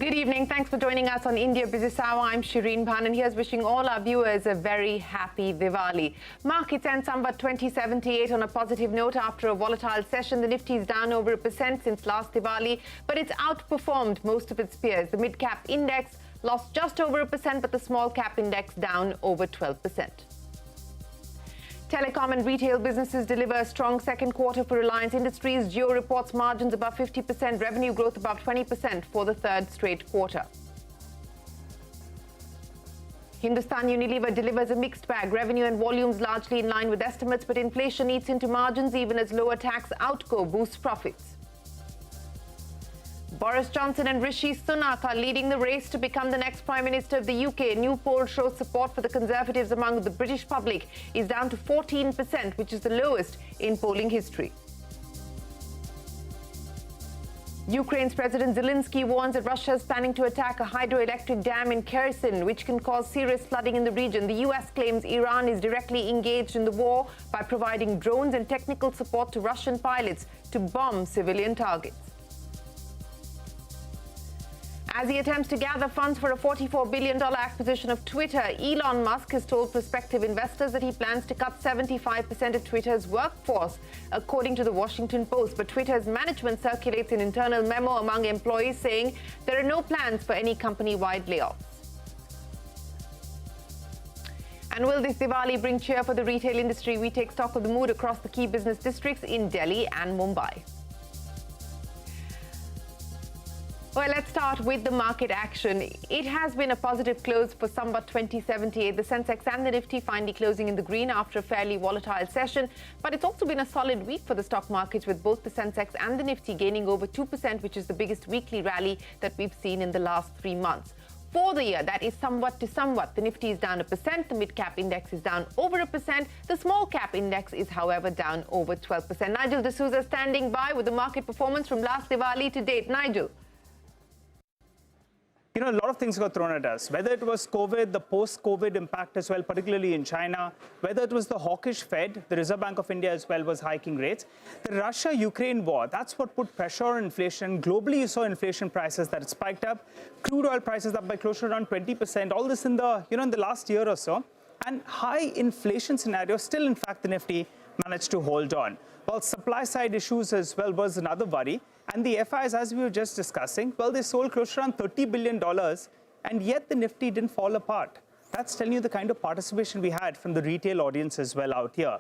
Good evening. Thanks for joining us on India Business Hour. I'm Shireen Bhan, and here's wishing all our viewers a very happy Diwali. Markets end somewhat 2078 on a positive note after a volatile session. The Nifty is down over 1% since last Diwali, but it's outperformed most of its peers. The mid-cap index lost just over 1%, but the small-cap index down over 12%. Telecom and retail businesses deliver a strong second quarter for Reliance Industries. Jio reports margins above 50%, revenue growth above 20% for the third straight quarter. Hindustan Unilever delivers a mixed bag. Revenue and volumes largely in line with estimates, but inflation eats into margins even as lower tax outgo boosts profits. Boris Johnson and Rishi Sunak are leading the race to become the next Prime Minister of the UK. A new poll shows support for the Conservatives among the British public is down to 14%, which is the lowest in polling history. Ukraine's President Zelensky warns that Russia is planning to attack a hydroelectric dam in Kherson, which can cause serious flooding in the region. The US claims Iran is directly engaged in the war by providing drones and technical support to Russian pilots to bomb civilian targets. As he attempts to gather funds for a $44 billion acquisition of Twitter, Elon Musk has told prospective investors that he plans to cut 75% of Twitter's workforce, according to the Washington Post. But Twitter's management circulates an internal memo among employees saying there are no plans for any company-wide layoffs. And will this Diwali bring cheer for the retail industry? We take stock of the mood across the key business districts in Delhi and Mumbai. Well, let's start with the market action. It has been a positive close for somewhat 2078. The Sensex and the Nifty finally closing in the green after a fairly volatile session. But it's also been a solid week for the stock markets, with both the Sensex and the Nifty gaining over 2%, which is the biggest weekly rally that we've seen in the last 3 months. For the year, that is somewhat to somewhat. The Nifty is down 1%, the mid-cap index is down over 1%. The small-cap index is, however, down over 12%. Nigel D'Souza standing by with the market performance from last Diwali to date. Nigel. You know, a lot of things got thrown at us, whether it was COVID, the post-COVID impact as well, particularly in China, whether it was the hawkish Fed, the Reserve Bank of India as well was hiking rates. The Russia-Ukraine war, that's what put pressure on inflation. Globally, you saw inflation prices that spiked up, crude oil prices up by close to around 20%, all this in the, in the last year or so. And high inflation scenario, still, in fact, the Nifty managed to hold on. While supply side issues as well was another worry. And the FIs, as we were just discussing, well, they sold close to around $30 billion, and yet the Nifty didn't fall apart. That's telling you the kind of participation we had from the retail audience as well out here.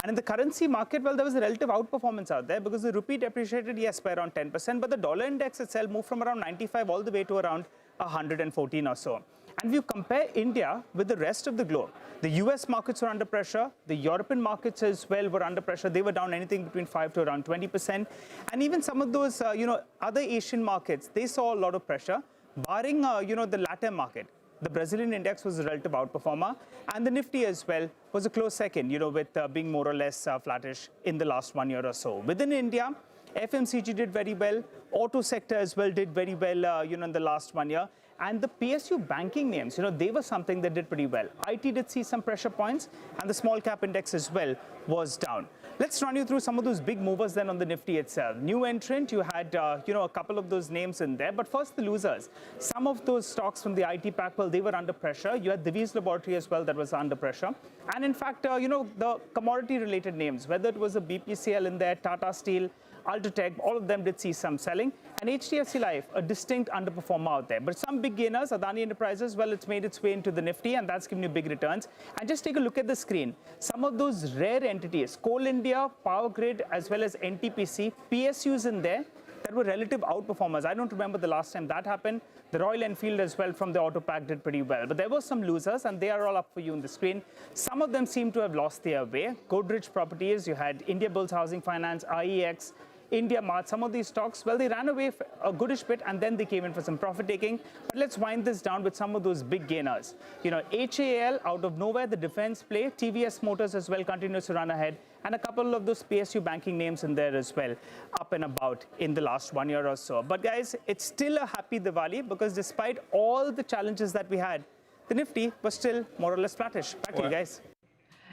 And in the currency market, well, there was a relative outperformance out there because the rupee depreciated, yes, by around 10%, but the dollar index itself moved from around 95 all the way to around 114 or so. And if you compare India with the rest of the globe, the US markets were under pressure, the European markets as well were under pressure. They were down anything between 5 to around 20%. And even some of those, other Asian markets, they saw a lot of pressure, barring, the Latin market. The Brazilian index was a relative outperformer, and the Nifty as well was a close second, with being more or less flattish in the last 1 year or so. Within India, FMCG did very well, auto sector as well did very well, in the last 1 year. And the PSU banking names, they were something that did pretty well. IT did see some pressure points, and the small cap index as well was down. Let's run you through some of those big movers then on the Nifty itself. New entrant, you had, a couple of those names in there. But first, the losers. Some of those stocks from the IT pack, well, they were under pressure. You had Divi's Laboratory as well that was under pressure. And in fact, the commodity-related names, whether it was a BPCL in there, Tata Steel, Ultratech, all of them did see some selling. And HDFC Life, a distinct underperformer out there. But some big gainers, Adani Enterprises, well, it's made its way into the Nifty, and that's given you big returns. And just take a look at the screen. Some of those rare entities, Coal India, Power Grid, as well as NTPC, PSUs in there, that were relative outperformers. I don't remember the last time that happened. The Royal Enfield as well from the auto pack did pretty well. But there were some losers, and they are all up for you on the screen. Some of them seem to have lost their way. Godrej Properties, you had India Bulls Housing Finance, IEX, India Mart, some of these stocks, well, they ran away a goodish bit, and then they came in for some profit taking. But let's wind this down with some of those big gainers. HAL, out of nowhere, the defense play, TVS Motors as well continues to run ahead, and a couple of those PSU banking names in there as well, up and about in the last 1 year or so. But guys, it's still a happy Diwali, because despite all the challenges that we had, the Nifty was still more or less flattish. Back to you guys.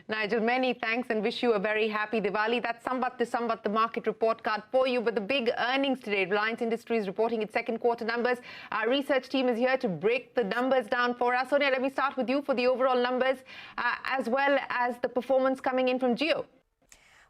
Nigel, many thanks and wish you a very happy Diwali. That's Samvat to Samvat, the market report card for you. But the big earnings today, Reliance Industries reporting its second quarter numbers. Our research team is here to break the numbers down for us. Sonia, let me start with you for the overall numbers as well as the performance coming in from Jio.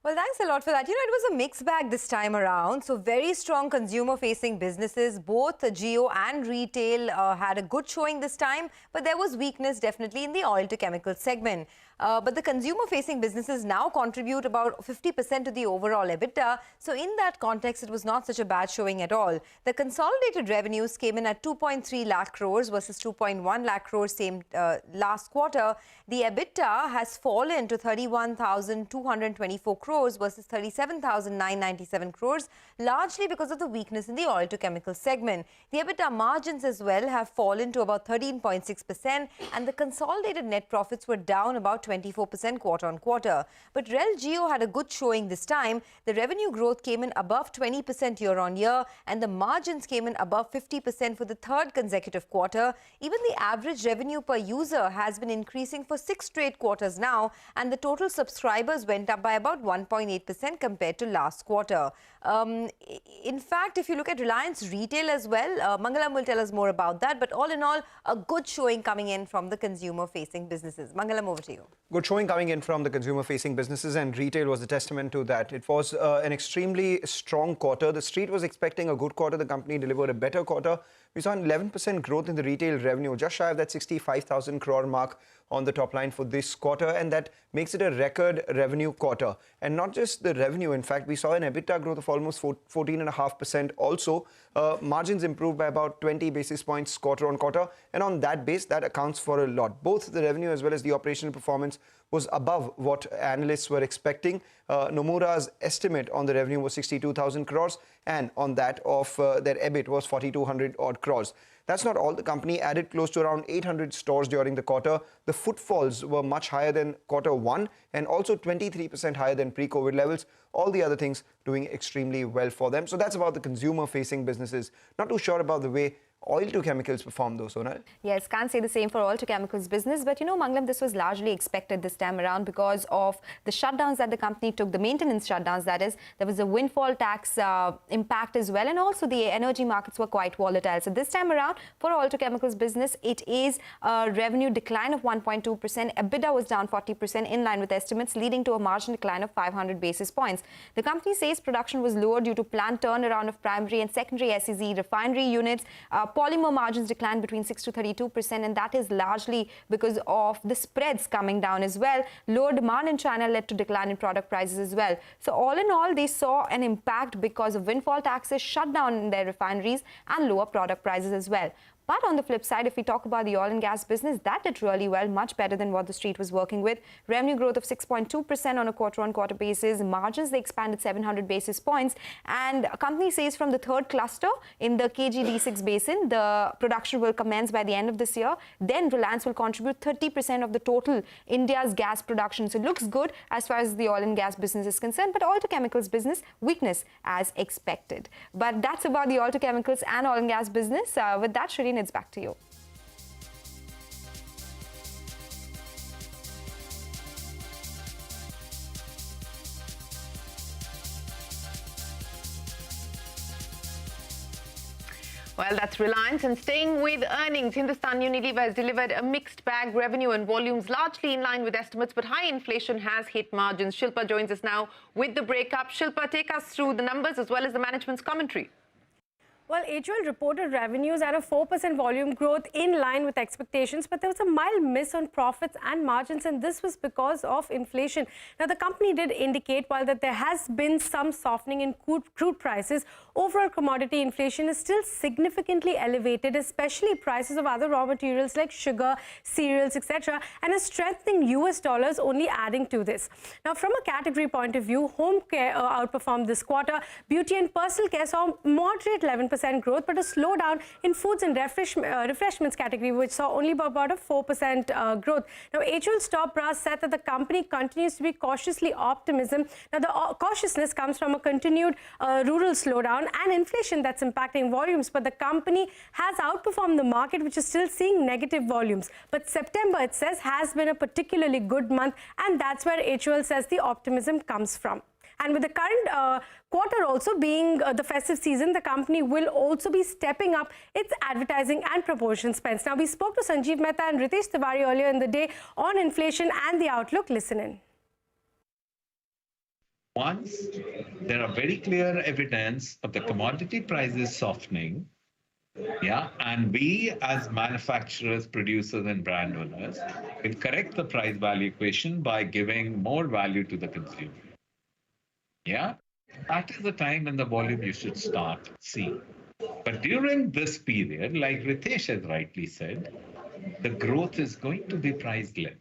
Well, thanks a lot for that. It was a mixed bag this time around. So very strong consumer-facing businesses, both Jio and retail had a good showing this time. But there was weakness definitely in the oil to chemicals segment. But the consumer-facing businesses now contribute about 50% to the overall EBITDA. So in that context, it was not such a bad showing at all. The consolidated revenues came in at 2.3 lakh crores versus 2.1 lakh crores same last quarter. The EBITDA has fallen to 31,224 crores versus 37,997 crores, largely because of the weakness in the oil to chemicals segment. The EBITDA margins as well have fallen to about 13.6%, and the consolidated net profits were down about 24% quarter-on-quarter. But Rel Jio had a good showing this time. The revenue growth came in above 20% year-on-year, and the margins came in above 50% for the third consecutive quarter. Even the average revenue per user has been increasing for 6 straight quarters now, and the total subscribers went up by about 1.8% compared to last quarter. In fact, if you look at Reliance Retail as well, Mangalam will tell us more about that. But all in all, a good showing coming in from the consumer-facing businesses. Mangalam, over to you. Good showing coming in from the consumer-facing businesses, and retail was a testament to that. It was an extremely strong quarter. The street was expecting a good quarter. The company delivered a better quarter. We saw an 11% growth in the retail revenue, just shy of that 65,000 crore mark on the top line for this quarter, and that makes it a record revenue quarter. And not just the revenue, in fact, we saw an EBITDA growth of almost 14.5% also. Margins improved by about 20 basis points quarter on quarter, and on that base, that accounts for a lot. Both the revenue as well as the operational performance was above what analysts were expecting. Nomura's estimate on the revenue was 62,000 crores, and on that of their EBIT was 4,200 odd crores. That's not all. The company added close to around 800 stores during the quarter. The footfalls were much higher than quarter one and also 23% higher than pre-COVID levels. All the other things doing extremely well for them. So that's about the consumer-facing businesses. Not too sure about the way oil to chemicals performed though, Sonal. Yes, can't say the same for oil to chemicals business. But Mangalam, this was largely expected this time around because of the shutdowns that the company took, the maintenance shutdowns, that is. There was a windfall tax impact as well, and also the energy markets were quite volatile. So this time around, for oil to chemicals business, it is a revenue decline of 1.2%. EBITDA was down 40% in line with estimates, leading to a margin decline of 500 basis points. The company says production was lower due to planned turnaround of primary and secondary SEZ refinery units. Polymer margins declined between 6 to 32%, and that is largely because of the spreads coming down as well. Lower demand in China led to decline in product prices as well. So all in all, they saw an impact because of windfall taxes, shutdown in their refineries, and lower product prices as well. But on the flip side, if we talk about the oil and gas business, that did really well, much better than what the street was working with. Revenue growth of 6.2% on a quarter-on-quarter basis. Margins, they expanded 700 basis points. And a company says from the third cluster in the KG-D6 basin, the production will commence by the end of this year. Then Reliance will contribute 30% of the total India's gas production. So it looks good as far as the oil and gas business is concerned. But oil to chemicals business, weakness as expected. But that's about the oil to chemicals and oil and gas business. With that, Shireen, it's back to you. Well, that's Reliance. And staying with earnings, Hindustan Unilever has delivered a mixed bag. Revenue and volumes largely in line with estimates, but high inflation has hit margins. Shilpa joins us now with the breakup. Shilpa, take us through the numbers as well as the management's commentary. Well, HUL reported revenues at a 4% volume growth in line with expectations, but there was a mild miss on profits and margins, and this was because of inflation. Now, the company did indicate, while that there has been some softening in crude prices, overall commodity inflation is still significantly elevated, especially prices of other raw materials like sugar, cereals, etc., and a strengthening US dollars only adding to this. Now, from a category point of view, home care outperformed this quarter. Beauty and personal care saw moderate 11% 7% growth, but a slowdown in foods and refreshments category, which saw only about a 4% growth. Now, HUL's top brass said that the company continues to be cautiously optimism. Now, the cautiousness comes from a continued rural slowdown and inflation that's impacting volumes, but the company has outperformed the market, which is still seeing negative volumes. But September, it says, has been a particularly good month, and that's where HUL says the optimism comes from. And with the current quarter also being the festive season, the company will also be stepping up its advertising and promotion spends. Now, we spoke to Sanjeev Mehta and Ritesh Tiwari earlier in the day on inflation and the outlook. Listen in. Once there are very clear evidence of the commodity prices softening, and we as manufacturers, producers and brand owners will correct the price value equation by giving more value to the consumer. That is the time when the volume you should start seeing. But during this period, like Ritesh has rightly said, the growth is going to be price-led.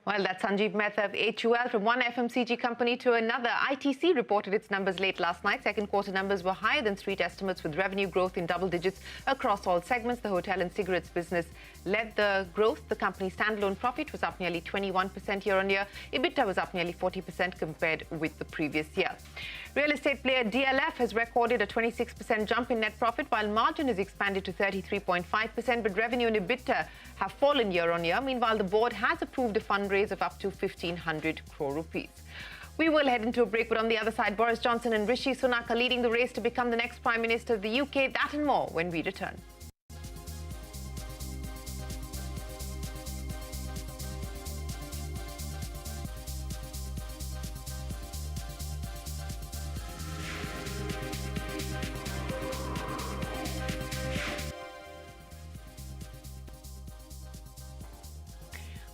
Well, that's Sanjeev Mehta of HUL. From one FMCG company to another, ITC reported its numbers late last night. Second quarter numbers were higher than street estimates, with revenue growth in double digits across all segments. The hotel and cigarettes business led the growth. The company's standalone profit was up nearly 21% year-on-year. EBITDA was up nearly 40% compared with the previous year. Real estate player DLF has recorded a 26% jump in net profit, while margin has expanded to 33.5%, but revenue and EBITDA have fallen year-on-year. Meanwhile, the board has approved a fundraise of up to 1,500 crore rupees. We will head into a break, but on the other side, Boris Johnson and Rishi Sunak are leading the race to become the next Prime Minister of the UK. That and more when we return.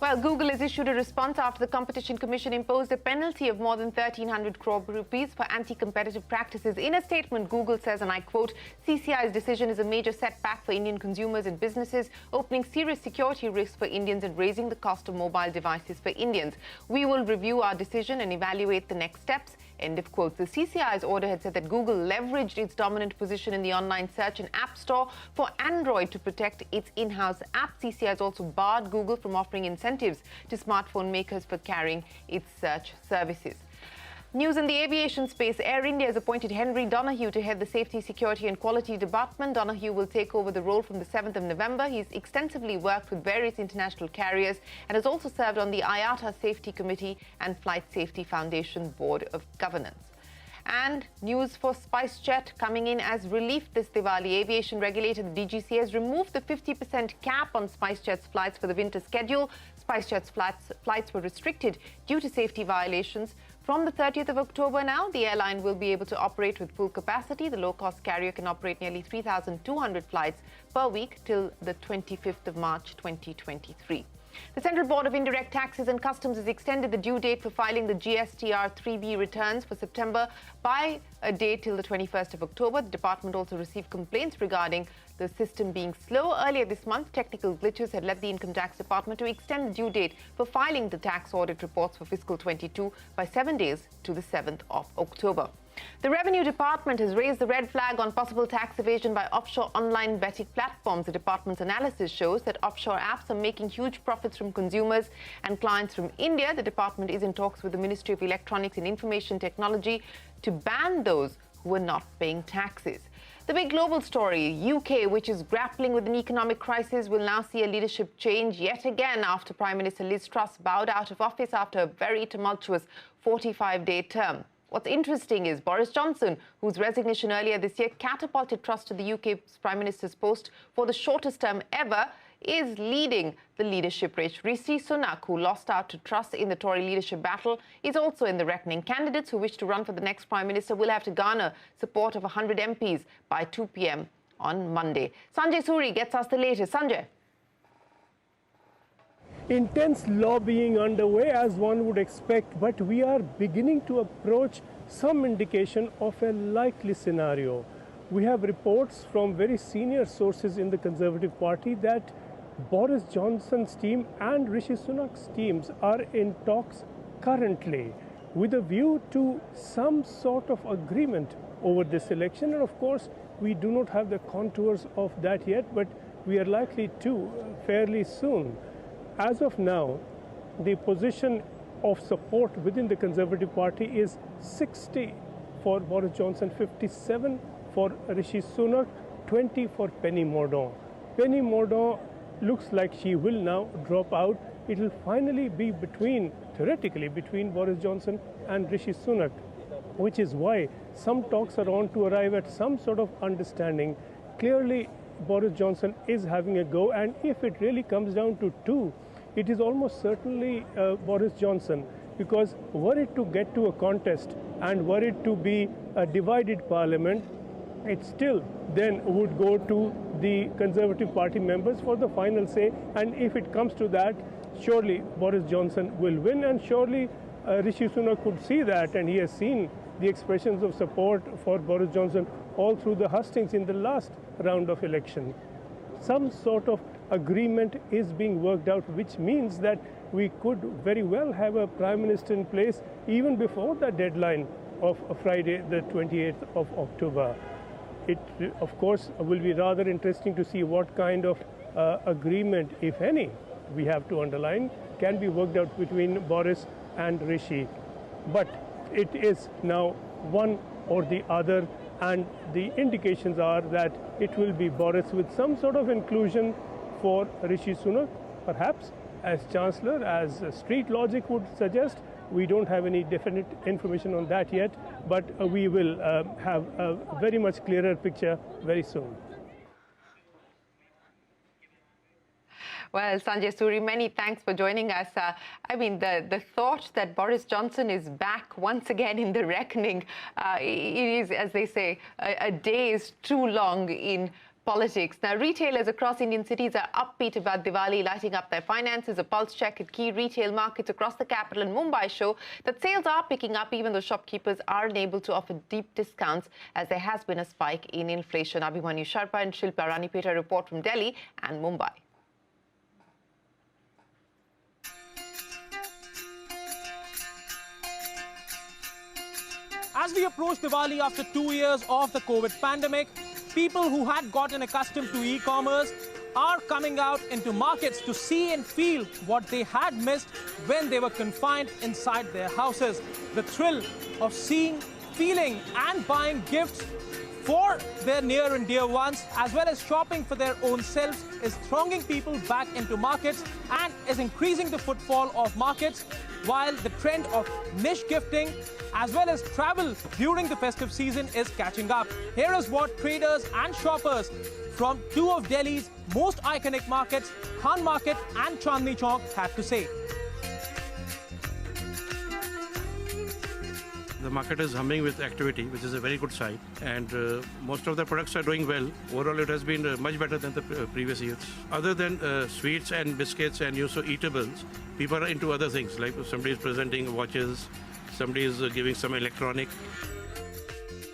Well, Google has issued a response after the Competition Commission imposed a penalty of more than 1,300 crore rupees for anti-competitive practices. In a statement, Google says, and I quote, "CCI's decision is a major setback for Indian consumers and businesses, opening serious security risks for Indians and raising the cost of mobile devices for Indians. We will review our decision and evaluate the next steps." End of quote. The CCI's order had said that Google leveraged its dominant position in the online search and app store for Android to protect its in-house app. CCI has also barred Google from offering incentives to smartphone makers for carrying its search services. News in the aviation space. Air India has appointed Henry Donoghue to head the Safety, Security and Quality Department. Donoghue will take over the role from the 7th of November. He's extensively worked with various international carriers and has also served on the IATA Safety Committee and Flight Safety Foundation Board of Governance. And news for SpiceJet coming in as relief this Diwali. Aviation regulator, the DGC, has removed the 50% cap on SpiceJet's flights for the winter schedule. SpiceJet's flights were restricted due to safety violations. From the 30th of October now, the airline will be able to operate with full capacity. The low-cost carrier can operate nearly 3,200 flights per week till the 25th of March 2023. The Central Board of Indirect Taxes and Customs has extended the due date for filing the GSTR 3B returns for September by a day till the 21st of October. The department also received complaints regarding the system being slow. Earlier this month, technical glitches had led the Income Tax Department to extend the due date for filing the tax audit reports for fiscal 22 by 7 days to the 7th of October. The Revenue Department has raised the red flag on possible tax evasion by offshore online betting platforms. The department's analysis shows that offshore apps are making huge profits from consumers and clients from India. The department is in talks with the Ministry of Electronics and Information Technology to ban those who are not paying taxes. The big global story, UK, which is grappling with an economic crisis, will now see a leadership change yet again after Prime Minister Liz Truss bowed out of office after a very tumultuous 45-day term. What's interesting is Boris Johnson, whose resignation earlier this year catapulted Truss to the UK's Prime Minister's post for the shortest term ever, is leading the leadership race. Rishi Sunak, who lost out to Truss in the Tory leadership battle, is also in the reckoning. Candidates who wish to run for the next Prime Minister will have to garner support of 100 MPs by 2 p.m. on Monday. Sanjay Suri gets us the latest. Sanjay. Intense lobbying underway as one would expect, but we are beginning to approach some indication of a likely scenario. We have reports from very senior sources in the Conservative Party that Boris Johnson's team and Rishi Sunak's teams are in talks currently with a view to some sort of agreement over this election. And of course, we do not have the contours of that yet, but we are likely to fairly soon. As of now, the position of support within the Conservative Party is 60 for Boris Johnson, 57 for Rishi Sunak, 20 for Penny Mordaunt. Penny Mordaunt looks like she will now drop out. It will finally be theoretically between Boris Johnson and Rishi Sunak, which is why some talks are on to arrive at some sort of understanding. Clearly, Boris Johnson is having a go, and if it really comes down to two, it is almost certainly Boris Johnson, because were it to get to a contest and were it to be a divided parliament, it still then would go to the Conservative Party members for the final say. And if it comes to that, surely Boris Johnson will win, and surely Rishi Sunak could see that, and he has seen the expressions of support for Boris Johnson all through the hustings in the last round of election. Some sort of agreement is being worked out, which means that we could very well have a Prime Minister in place even before the deadline of Friday, the 28th of October. It, of course, will be rather interesting to see what kind of agreement, if any, we have to underline, can be worked out between Boris and Rishi. But it is now one or the other, and the indications are that it will be Boris with some sort of inclusion for Rishi Sunak, perhaps as Chancellor, as street logic would suggest. We don't have any definite information on that yet, but we will have a very much clearer picture very soon. Well, Sanjay Suri, many thanks for joining us. I mean, the thought that Boris Johnson is back once again in the reckoning, it is, as they say, a day is too long in politics. Now, retailers across Indian cities are upbeat about Diwali, lighting up their finances. A pulse check at key retail markets across the capital and Mumbai show that sales are picking up, even though shopkeepers are unable to offer deep discounts as there has been a spike in inflation. Abhimanyu Sharma and Shilpa Ranipeta report from Delhi and Mumbai. As we approach Diwali after 2 years of the COVID pandemic, people who had gotten accustomed to e-commerce are coming out into markets to see and feel what they had missed when they were confined inside their houses. The thrill of seeing, feeling and buying gifts for their near and dear ones, as well as shopping for their own selves, is thronging people back into markets and is increasing the footfall of markets, while the trend of niche gifting as well as travel during the festive season is catching up. Here is what traders and shoppers from two of Delhi's most iconic markets, Khan Market and Chandni Chowk, had to say. The market is humming with activity, which is a very good sign, and most of the products are doing well. Overall, it has been much better than the previous years. Other than sweets and biscuits and also eatables, people are into other things, like somebody is presenting watches, somebody is giving some electronic.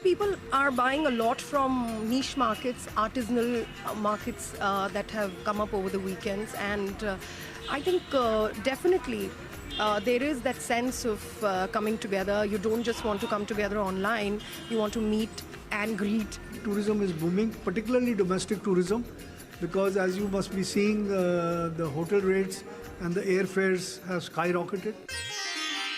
People are buying a lot from niche markets, artisanal markets that have come up over the weekends, and I think definitely there is that sense of coming together. You don't just want to come together online, you want to meet and greet. Tourism is booming, particularly domestic tourism, because as you must be seeing, the hotel rates and the airfares have skyrocketed.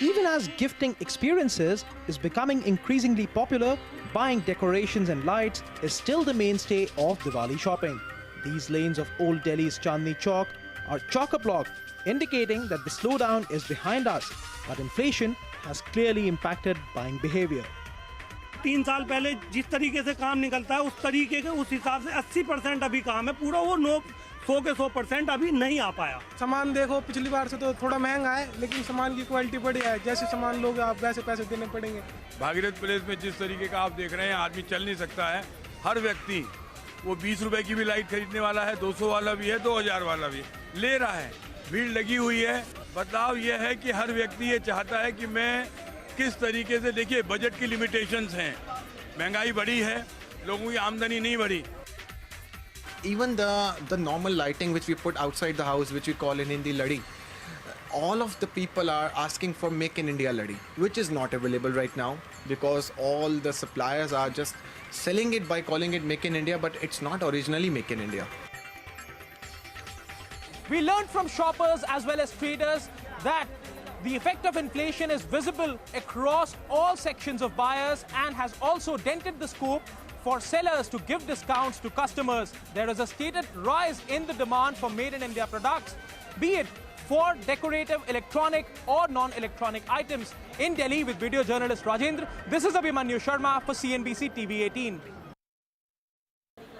Even as gifting experiences is becoming increasingly popular, buying decorations and lights is still the mainstay of Diwali shopping. These lanes of Old Delhi's Chandni Chowk are chock-a-block, indicating that the slowdown is behind us, but inflation has clearly impacted buying behavior. 3 साल पहले जिस तरीके से काम निकलता है उस तरीके के उस हिसाब से 80% अभी काम है, पूरा वो 100 के 100% अभी नहीं आ पाया। सामान देखो पिछली बार से तो थोड़ा महंगा है, लेकिन सामान की क्वालिटी बढ़िया है। जैसे सामान लोगे आप वैसे पैसे देने पड़ेंगे। भागीरथ प्लेस में जिस तरीके का आप देख रहे हैं, आदमी चल नहीं सकता है। हर व्यक्ति वो 20 रुपए की भी लाइट खरीदने वाला है, 200 वाला भी है, 2000 वाला भी ले रहा है। भीड़ लगी हुई है। बदलाव यह है कि हर व्यक्ति ये चाहता है कि मैं किस तरीके से, देखिए बजट की लिमिटेशंस हैं, महंगाई बढ़ी है, लोगों की आमदनी नहीं बढ़ी। Even the normal lighting which we put outside the house, which we call in Hindi ladi, all of the people are asking for Make in India Ladi, which is not available right now because all the suppliers are just selling it by calling it Make in India, but it's not originally Make in India. We learned from shoppers as well as traders that the effect of inflation is visible across all sections of buyers and has also dented the scope for sellers to give discounts to customers. There is a stated rise in the demand for made in India products, be it for decorative, electronic or non-electronic items. In Delhi with video journalist Rajendra, this is Abhimanyu Sharma for CNBC-TV18.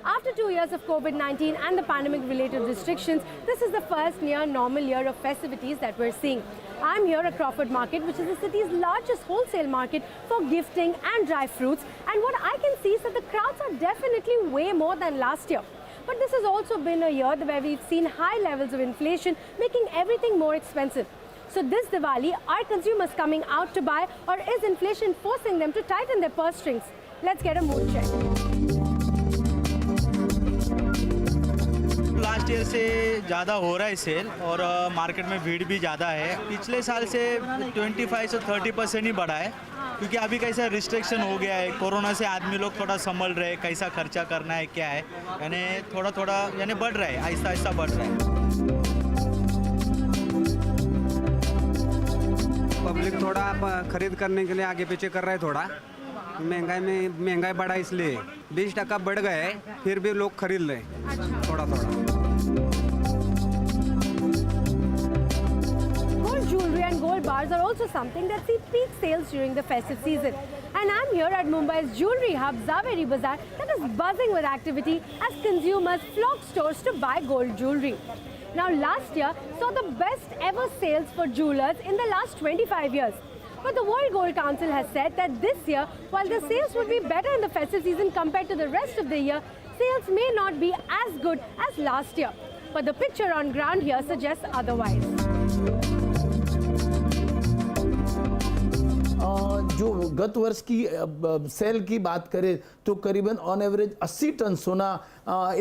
After 2 years of COVID-19 and the pandemic-related restrictions, this is the first near normal year of festivities that we're seeing. I'm here at Crawford Market, which is the city's largest wholesale market for gifting and dry fruits. And what I can see is that the crowds are definitely way more than last year. But this has also been a year where we've seen high levels of inflation, making everything more expensive. So this Diwali, are consumers coming out to buy, or is inflation forcing them to tighten their purse strings? Let's get a mood check. Last year से ज़्यादा हो रहा है cell और market में भीड़ भी ज़्यादा है। पिछले साल से 25 से 30% ही बढ़ा है क्योंकि अभी कैसा रिस्ट्रिक्शन हो गया है। कोरोना से आदमी लोग थोड़ा संभल रहे हैं, कैसा खर्चा करना है क्या है, यानी थोड़ा यानी बढ़ रहा है, आहिस्ता आहिस्ता बढ़ रहा है। पब्लिक थोड़ा खरीद करने के लिए आगे पीछे कर रहा है, थोड़ा महंगाई बढ़ा इसलिए 20% बढ़ गए, फिर भी लोग खरीद रहे थोड़ा। Gold jewelry and gold bars are also something that see peak sales during the festive season. And I'm here at Mumbai's jewelry hub, Zaveri Bazaar, that is buzzing with activity as consumers flock stores to buy gold jewelry. Now, last year saw the best ever sales for jewelers in the last 25 years. But the World Gold Council has said that this year, while the sales would be better in the festive season compared to the rest of the year, sales may not be as good as last year. But the picture on ground here suggests otherwise. जो गत वर्ष की cell की बात करें तो करीबन on average 80 ton सोना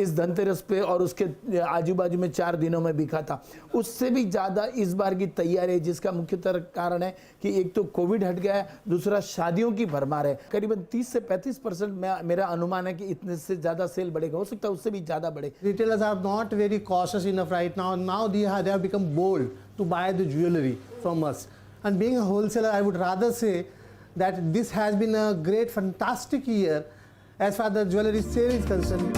इस धनतेरस पे और उसके आजू बाजू में 4 दिनों में बिका था। उससे भी ज़्यादा इस बार की तैयारी है, जिसका मुख्यतः कारण है कि एक तो कोविड हट गया है, दूसरा शादियों की भरमार है। करीबन 30 से 35% मेरा अनुमान है कि इतने से ज़्यादा सेल बढ़ेगा, हो सकता है उससे भी ज़्यादा बढ़े। Retailers are not very cautious enough right now. Now they have become bold to buy the jewelry from us. And being a wholesaler, I would rather say that this has been a great, fantastic year as far as the jewelry sale is concerned.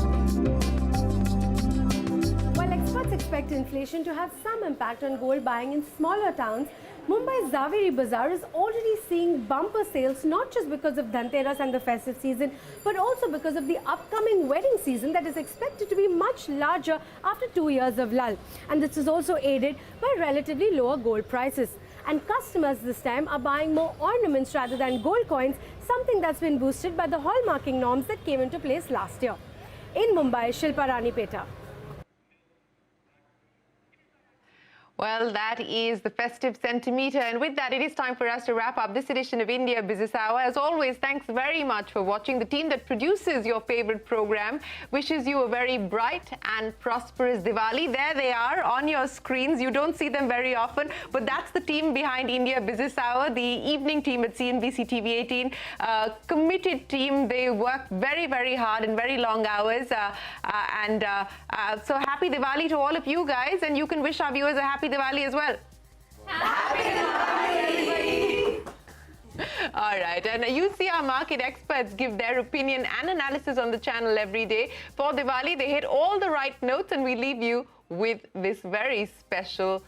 While experts expect inflation to have some impact on gold buying in smaller towns, Mumbai's Zaveri Bazaar is already seeing bumper sales, not just because of Dhanteras and the festive season, but also because of the upcoming wedding season that is expected to be much larger after 2 years of lull. And this is also aided by relatively lower gold prices. And customers this time are buying more ornaments rather than gold coins, something that's been boosted by the hallmarking norms that came into place last year. In Mumbai, Shilpa Rani Peta. Well, that is the festive centimeter. And with that, it is time for us to wrap up this edition of India Business Hour. As always, thanks very much for watching. The team that produces your favorite program wishes you a very bright and prosperous Diwali. There they are on your screens. You don't see them very often, but that's the team behind India Business Hour, the evening team at CNBC-TV18. Committed team. They work very, very hard and very long hours. So happy Diwali to all of you guys. And you can wish our viewers a happy Diwali as well. Happy Diwali! All right, and you see our market experts give their opinion and analysis on the channel every day. For Diwali, they hit all the right notes, and we leave you with this very special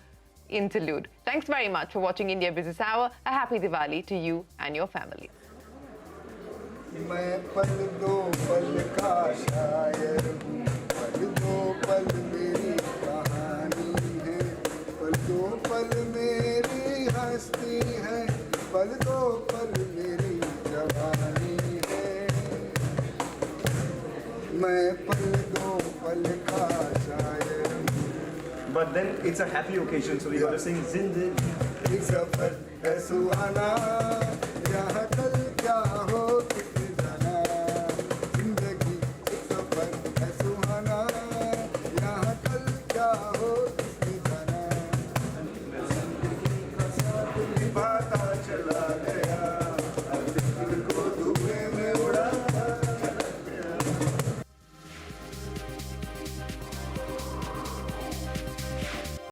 interlude. Thanks very much for watching India Business Hour. A happy Diwali to you and your families. मैं पल दो पल का शायर हूँ, पल दो पल मेरी कहानी है, पल दो पल मेरी हस्ती है, पल दो पल मेरी जवानी है। मैं पल दो पल का शायर हूँ। But then it's a happy occasion, so we got to sing Zindagi. एक सफर है सुहाना, यहाँ